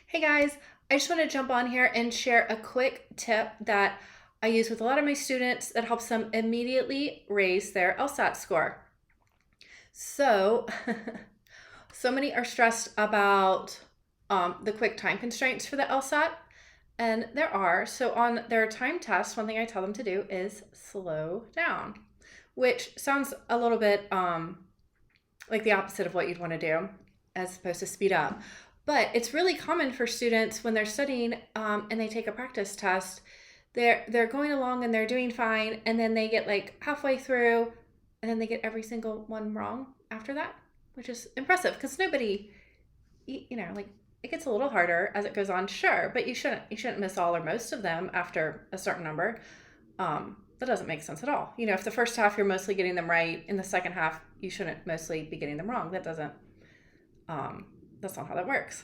Hey guys, I just want to jump on here and share a quick tip that I use with a lot of my students that helps them immediately raise their LSAT score. So, so many are stressed about the quick time constraints for the LSAT, and there are. So, on their time test, one thing I tell them to do is slow down, which sounds a little bit like the opposite of what you'd want to do, as opposed to speed up. But it's really common for students when they're studying and they take a practice test. They're going along and they're doing fine, and then they get like halfway through, and then they get every single one wrong after that, which is impressive because nobody, like it gets a little harder as it goes on, sure, but you shouldn't miss all or most of them after a certain number. That doesn't make sense at all. If the first half you're mostly getting them right, in the second half you shouldn't mostly be getting them wrong. That's not how that works.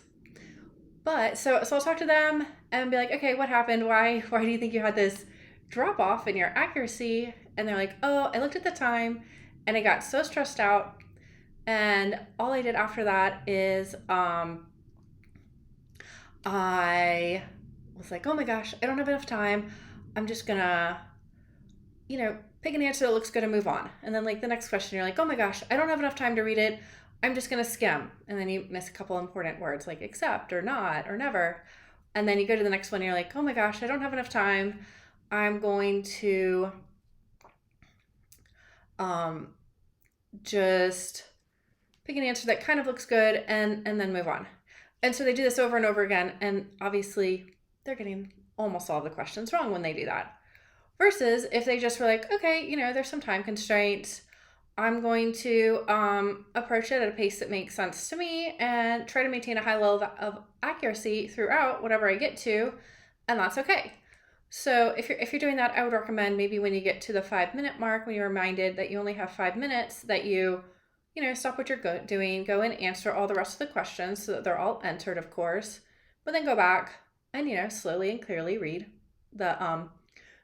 But so I'll talk to them and be like, okay, what happened? Why do you think you had this drop off in your accuracy? And they're like, oh, I looked at the time and I got so stressed out, and all I did after that is I was like, oh my gosh, I don't have enough time. I'm just gonna pick an answer that looks good and move on. And then like the next question, you're like, oh my gosh, I don't have enough time to read it. I'm just gonna skim. And then you miss a couple important words like except or not or never. And then you go to the next one and you're like, oh my gosh, I don't have enough time. I'm going to just pick an answer that kind of looks good and then move on. And so they do this over and over again. And obviously they're getting almost all the questions wrong when they do that. Versus if they just were like, okay, there's some time constraints. I'm going to approach it at a pace that makes sense to me and try to maintain a high level of accuracy throughout whatever I get to, and that's okay. So if you're doing that, I would recommend maybe when you get to the 5-minute mark, when you're reminded that you only have 5 minutes, that you stop what you're doing, go and answer all the rest of the questions so that they're all entered, of course, but then go back and slowly and clearly read the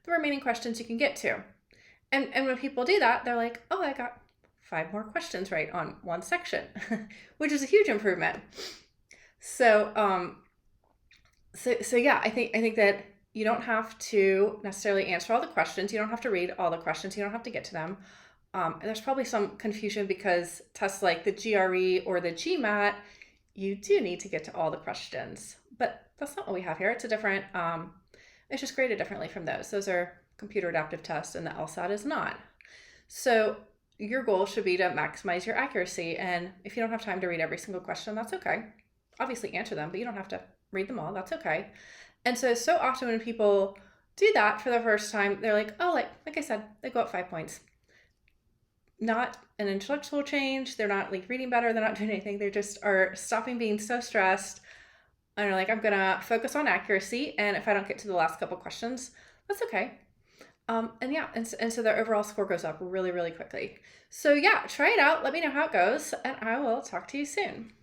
remaining questions you can get to. And when people do that, they're like, oh, I got 5 more questions right on one section, which is a huge improvement. So yeah, I think that you don't have to necessarily answer all the questions. You don't have to read all the questions. You don't have to get to them. There's probably some confusion because tests like the GRE or the GMAT, you do need to get to all the questions, but that's not what we have here. It's a different, it's just graded differently from those. Those are computer adaptive tests and the LSAT is not. So your goal should be to maximize your accuracy. And if you don't have time to read every single question, that's okay. Obviously answer them, but you don't have to read them all. That's okay. And so often when people do that for the first time, they're like, oh, like I said, they go up 5 points. Not an intellectual change. They're not like reading better. They're not doing anything. They just are stopping being so stressed. And they're like, I'm going to focus on accuracy. And if I don't get to the last couple questions, that's okay. And so their overall score goes up really, really quickly. So yeah, try it out. Let me know how it goes, and I will talk to you soon.